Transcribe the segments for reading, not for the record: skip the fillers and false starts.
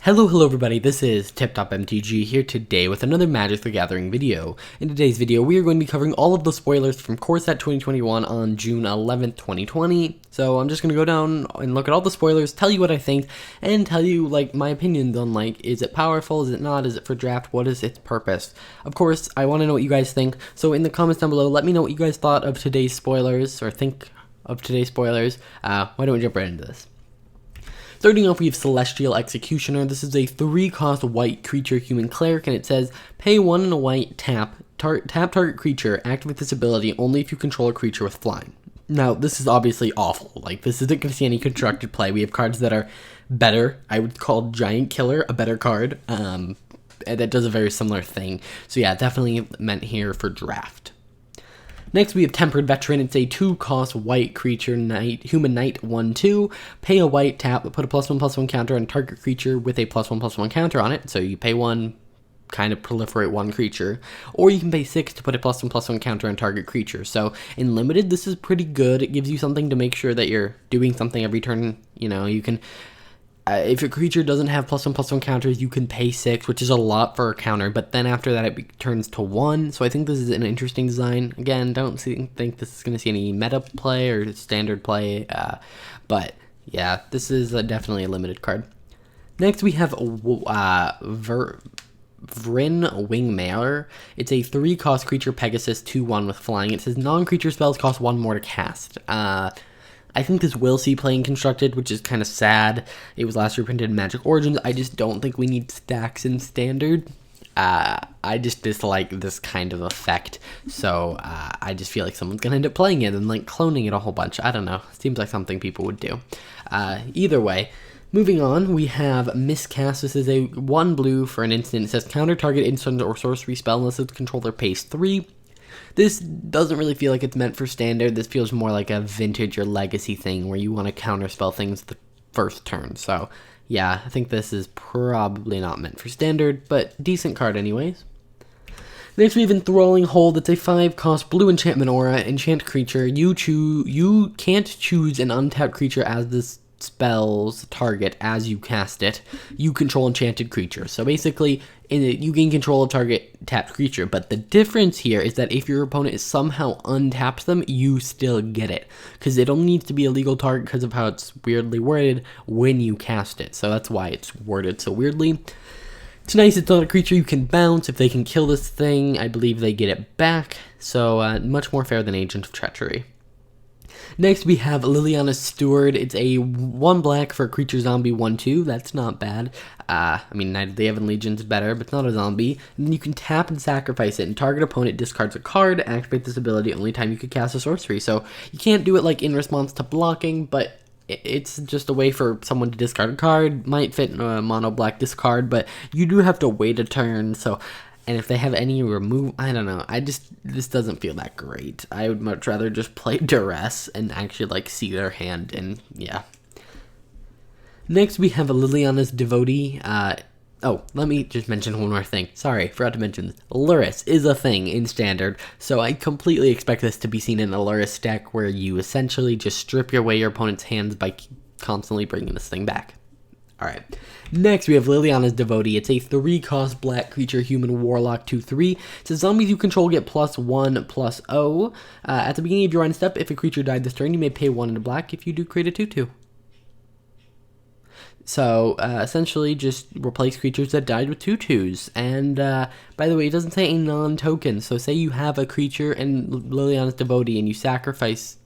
Hello everybody, this is Tip-Top MTG here today with another Magic the Gathering video. In today's video, we are going to be covering all of the spoilers from Core Set 2021 on June 11th, 2020. So I'm just going to go down and look at all the spoilers, tell you what I think, and tell you my opinions on is it powerful, is it not, is it for draft, what is its purpose. Of course, I want to know what you guys think, so in the comments down below, let me know what you guys thought of today's spoilers, or think of today's spoilers. Why don't we jump right into this? Starting off, we have Celestial Executioner. This is a 3-cost white creature human cleric, and it says, pay 1 and a white, tap target creature, activate this ability only if you control a creature with flying. Now, this is obviously awful. This isn't going to see any constructed play. We have cards that are better. I would call Giant Killer a better card. That does a very similar thing. So yeah, definitely meant here for draft. Next, we have Tempered Veteran. It's a 2-cost white creature, human knight, 1/2. Pay a white, tap, put a +1/+1 counter on target creature with a +1/+1 counter on it. So you pay 1, kind of proliferate 1 creature. Or you can pay 6 to put a +1/+1 counter on target creature. So in Limited, this is pretty good. It gives you something to make sure that you're doing something every turn. You can... if your creature doesn't have +1/+1 counters, you can pay 6, which is a lot for a counter, but then after that it turns to 1, so I think this is an interesting design. Again, don't think this is going to see any meta play or standard play, but yeah, this is definitely a limited card. Next we have Feline Wing Mauler. It's a 3-cost creature Pegasus 2/1 with flying. It says non-creature spells cost 1 more to cast. I think this will see playing constructed, which is kind of sad. It was last reprinted in Magic Origins. I just don't think we need stacks in Standard. I just dislike this kind of effect, so I just feel like someone's going to end up playing it and cloning it a whole bunch. I don't know. Seems like something people would do. Either way, moving on, we have Miscast. This is a 1 blue for an instant. It says counter target instant or sorcery spell unless its controller pays 3. This doesn't really feel like it's meant for Standard. This feels more like a Vintage or Legacy thing where you want to counterspell things the first turn. So, yeah, I think this is probably not meant for Standard, but decent card anyways. Next we have Enthralling Hold. It's a 5-cost blue enchantment aura. Enchant creature. You can't choose an untapped creature as this spell's target as you cast it. You control enchanted creature. So basically, you gain control of target tapped creature, but the difference here is that if your opponent somehow untaps them, you still get it, because it only needs to be a legal target because of how it's weirdly worded when you cast it. So that's why it's worded so weirdly. It's nice it's not a creature you can bounce. If they can kill this thing, I believe they get it back. So much more fair than Agent of Treachery. Next, we have Liliana Stewart. It's a 1 black for a creature zombie 1/2. That's not bad. Knight of the Evan Legion is better, but it's not a zombie. And then you can tap and sacrifice it, and target opponent discards a card. Activate this ability only time you could cast a sorcery. So you can't do it in response to blocking, but it's just a way for someone to discard a card. Might fit in a mono black discard, but you do have to wait a turn. And if they have any remove, I don't know. This doesn't feel that great. I would much rather just play Duress and actually see their hand, and yeah. Next we have a Liliana's Devotee. Let me just mention one more thing. Sorry, forgot to mention this. Lurrus is a thing in Standard, so I completely expect this to be seen in a Lurrus deck where you essentially just strip away your opponent's hands by constantly bringing this thing back. Alright, next we have Liliana's Devotee. It's a 3-cost black creature, human warlock 2/3. It says zombies you control get +1/+0. At the beginning of your end step, if a creature died this turn, you may pay 1 into black. If you do, create a 2/2. So, essentially just replace creatures that died with 2/2s. And, by the way, it doesn't say a non-token. So say you have a creature in Liliana's Devotee and you sacrifice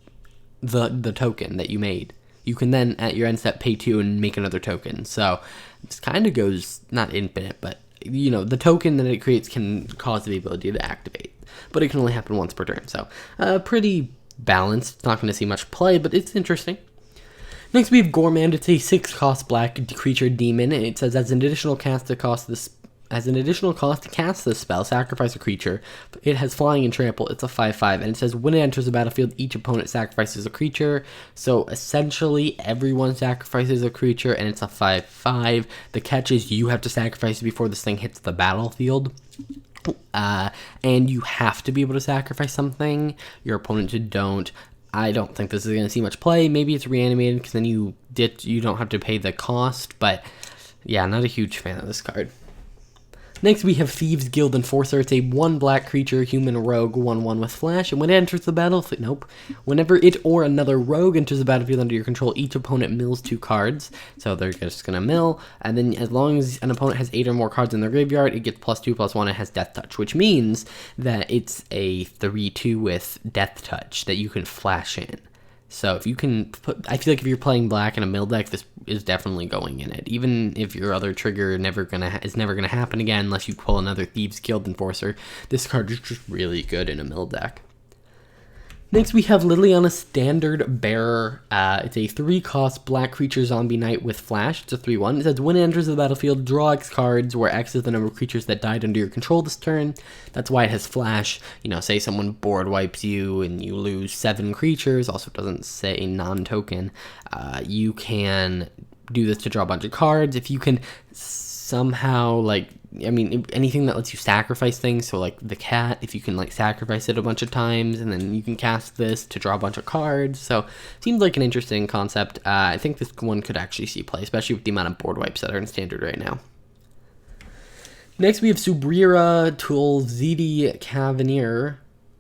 the token that you made. You can then, at your end step, pay 2 and make another token. So, this kind of goes, not infinite, but, the token that it creates can cause the ability to activate. But it can only happen once per turn. So, pretty balanced. Not going to see much play, but it's interesting. Next, we have Gourmet. It's a 6-cost black creature demon. It says, as an additional cost to cast this spell, sacrifice a creature. It has flying and trample. It's a 5/5, and it says when it enters the battlefield, each opponent sacrifices a creature. So essentially, everyone sacrifices a creature, and it's a 5/5. The catch is you have to sacrifice it before this thing hits the battlefield. And you have to be able to sacrifice something. Your opponents don't. I don't think this is going to see much play. Maybe it's reanimated because then you don't have to pay the cost, but Yeah, not a huge fan of this card. Next, we have Thieves Guild Enforcer. It's a 1 black creature, human rogue, 1/1 with flash, and when it enters the battlefield, whenever it or another rogue enters the battlefield under your control, each opponent mills 2 cards. So they're just gonna mill, and then as long as an opponent has 8 or more cards in their graveyard, it gets +2/+1. It has Death Touch, which means that it's a 3/2 with Death Touch that you can flash in. So if you can I feel like if you're playing black in a mill deck, this is definitely going in it. Even if your other trigger is never gonna happen again unless you pull another Thieves Guild Enforcer, this card is just really good in a mill deck. Next, we have Liliana Standard Bearer. It's a 3-cost black creature zombie knight with flash. It's a 3/1. It says when it enters the battlefield, draw X cards, where X is the number of creatures that died under your control this turn. That's why it has flash. You know, say someone board wipes you and you lose 7 creatures. Also, it doesn't say non-token. You can do this to draw a bunch of cards. If you can somehow, anything that lets you sacrifice things, so like the cat, if you can sacrifice it a bunch of times, and then you can cast this to draw a bunch of cards. So seems like an interesting concept. I think this one could actually see play, especially with the amount of board wipes that are in standard right now. Next, we have Subrira Tulzidi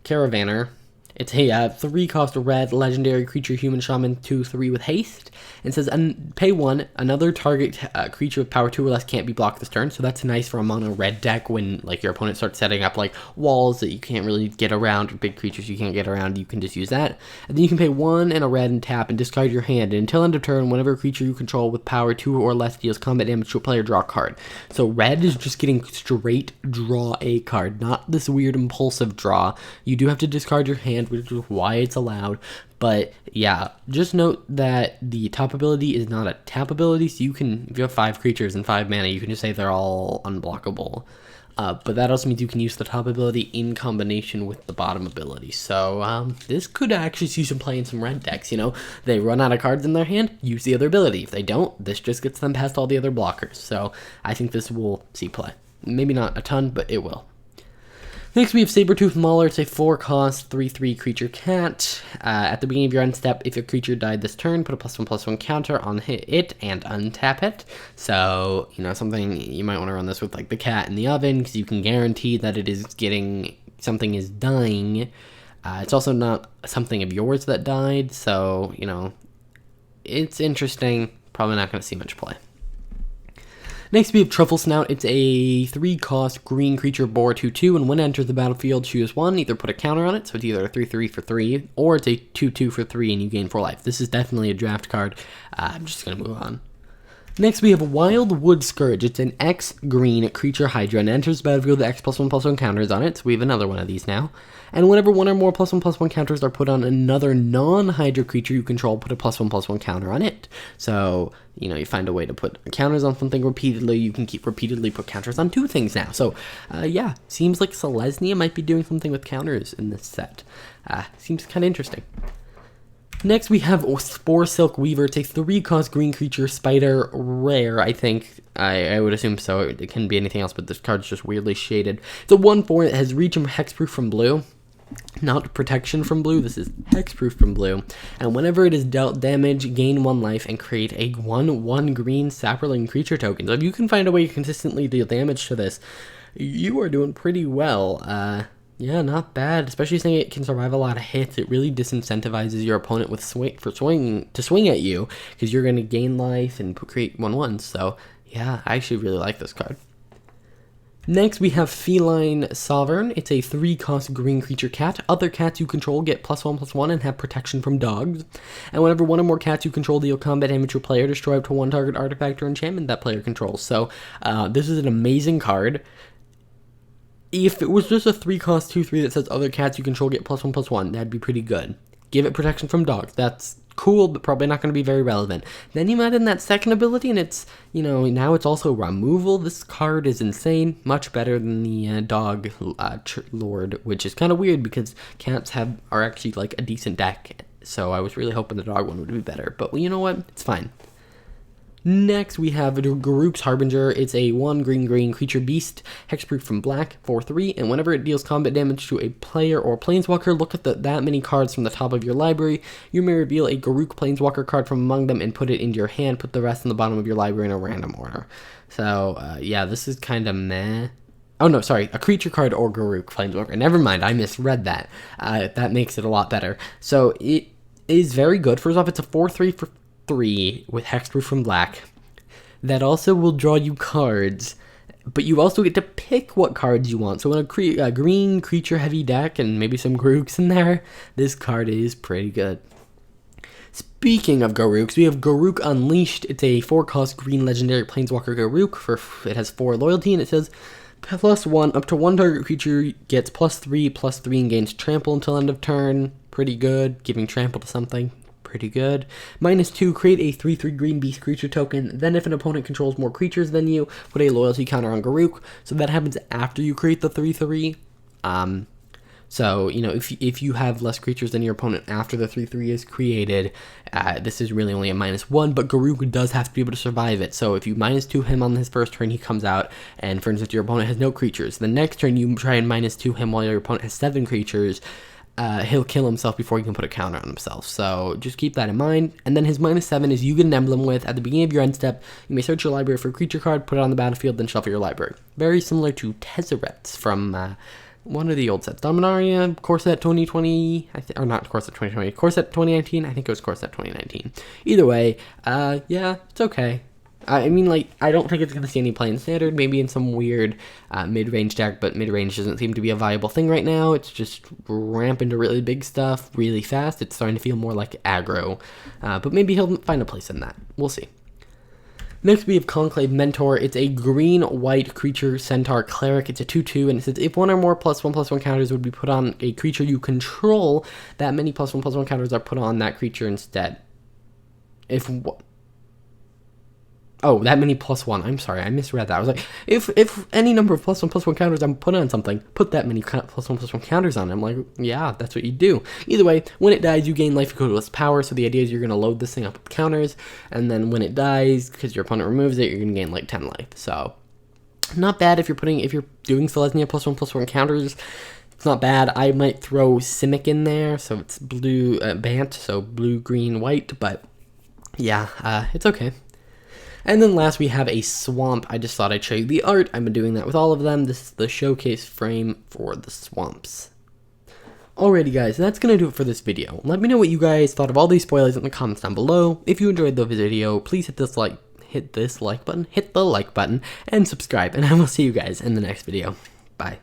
Caravaner. It's a 3-cost red legendary creature human shaman 2/3 with haste. And says pay 1. Another target creature with power 2 or less can't be blocked this turn. So that's nice for a mono red deck when your opponent starts setting up walls that you can't really get around, or big creatures you can't get around. You can just use that. And then you can pay 1 and a red and tap and discard your hand. And until end of turn, whenever a creature you control with power 2 or less deals combat damage to a player, draw a card. So red is just getting straight draw a card, not this weird impulsive draw. You do have to discard your hand, which is why it's allowed. But yeah, just note that the top ability is not a tap ability, so you can, if you have 5 creatures and 5 mana, you can just say they're all unblockable. But that also means you can use the top ability in combination with the bottom ability. So this could actually see some play in some red decks. They run out of cards in their hand, use the other ability. If they don't, this just gets them past all the other blockers. So I think this will see play. Maybe not a ton, but it will. Next, we have Sabretooth Mauler. It's a 4-cost, 3/3 creature cat. At the beginning of your end step, if your creature died this turn, put a +1/+1 counter on it and untap it. So, something you might want to run this with the cat in the oven, because you can guarantee that it is something is dying. It's also not something of yours that died, so, it's interesting. Probably not going to see much play. Next, we have Truffle Snout. It's a 3-cost green creature boar 2/2, and when it enters the battlefield, choose 1. Either put a counter on it, so it's either a 3/3 for 3, or it's a 2/2 for 3, and you gain 4 life. This is definitely a draft card. I'm just going to move on. Next, we have Wildwood Scourge. It's an X green creature hydra, and enters the battlefield with X +1/+1 counters on it, so we have another one of these now. And whenever 1 or more +1/+1 counters are put on another non-hydra creature you control, put a +1/+1 counter on it. So, you find a way to put counters on something repeatedly. You can keep repeatedly put counters on 2 things now. So, yeah, seems like Selesnya might be doing something with counters in this set. Seems kind of interesting. Next, we have Spore Silk Weaver. It takes 3-cost green creature spider rare, I think. I would assume so. It can be anything else, but this card's just weirdly shaded. It's a 1/4. It has reach and hexproof from blue. Not protection from blue, this is hexproof from blue. And whenever it is dealt damage, gain 1 life and create a 1/1 green sapperling creature token. So if you can find a way to consistently deal damage to this, you are doing pretty well. Yeah, not bad, especially saying it can survive a lot of hits. It really disincentivizes your opponent to swing at you, because you're going to gain life and create 1/1. So yeah, I actually really like this card. Next, we have Feline Sovereign. It's a 3-cost green creature cat. Other cats you control get +1/+1 and have protection from dogs. And whenever 1 or more cats you control deal combat damage to a player, destroy up to 1 target artifact or enchantment that player controls. So this is an amazing card. If it was just a 3-cost 2/3 that says other cats you control get +1/+1, that'd be pretty good. Give it protection from dogs. That's cool, but probably not going to be very relevant. Then you add in that second ability, and it's, now it's also removal. This card is insane. Much better than the dog lord, which is kind of weird because cats are actually a decent deck. So I was really hoping the dog one would be better. But you know what? It's fine. Next, we have Garruk's Harbinger. It's a 1 green creature beast, hexproof from black, 4/3, and whenever it deals combat damage to a player or planeswalker, look at that many cards from the top of your library. You may reveal a Garruk planeswalker card from among them and put it into your hand. Put the rest in the bottom of your library in a random order. So, yeah, this is kind of meh. Oh, no, sorry, a creature card or Garruk planeswalker. Never mind, I misread that. That makes it a lot better. So, it is very good. First off, it's a 4/3 for 3 with hexproof from black. That also will draw you cards, but you also get to pick what cards you want. So in a green creature heavy deck and maybe some Garruks in there, this card is pretty good. Speaking of Garruks, we have Garruk Unleashed. It's a 4-cost green legendary planeswalker Garruk. It has 4 loyalty, and it says +1 up to 1 target creature gets +3/+3 and gains trample until end of turn. Pretty good. Giving trample to something. Pretty good. -2, create a 3/3 green beast creature token. Then if an opponent controls more creatures than you, put a loyalty counter on Garruk. So that happens after you create the 3/3. So, you know, if you have less creatures than your opponent after the 3/3 is created, this is really only a -1, but Garruk does have to be able to survive it. So if you -2 him on his first turn, he comes out, and for instance, your opponent has no creatures. The next turn, you try and -2 him while your opponent has 7 creatures. He'll kill himself before he can put a counter on himself. So just keep that in mind. And then his -7 is you get an emblem with, at the beginning of your end step, you may search your library for a creature card, put it on the battlefield, then shuffle your library. Very similar to Tezzeret's from one of the old sets. Dominaria, Core Set 2020, or not Core Set 2020, Core Set 2019, I think it was Core Set 2019. Either way, yeah, it's okay. I mean, like, I don't think it's going to see any play in Standard, maybe in some weird mid-range deck, but mid-range doesn't seem to be a viable thing right now. It's just ramping to really big stuff really fast. It's starting to feel more like aggro, but maybe he'll find a place in that. We'll see. Next, we have Conclave Mentor. It's a green-white creature centaur cleric. It's a 2/2, and it says if one or more +1/+1 counters would be put on a creature you control, that many +1/+1 counters are put on that creature instead. Oh, that many +1. I'm sorry, I misread that. I was like, if any number of +1/+1 counters I'm put on something, put that many +1/+1 counters on it. I'm like, yeah, that's what you do. Either way, when it dies, you gain life equal to its power. So the idea is you're going to load this thing up with counters, and then when it dies, because your opponent removes it, you're going to gain like 10 life. So not bad if you're doing Selesnya +1/+1 counters. It's not bad. I might throw Simic in there, so it's blue Bant, so blue, green, white. But yeah, it's okay. And then last we have a swamp. I just thought I'd show you the art. I've been doing that with all of them. This is the showcase frame for the swamps. Alrighty guys, that's going to do it for this video. Let me know what you guys thought of all these spoilers in the comments down below. If you enjoyed the video, please hit the like button, and subscribe. And I will see you guys in the next video. Bye.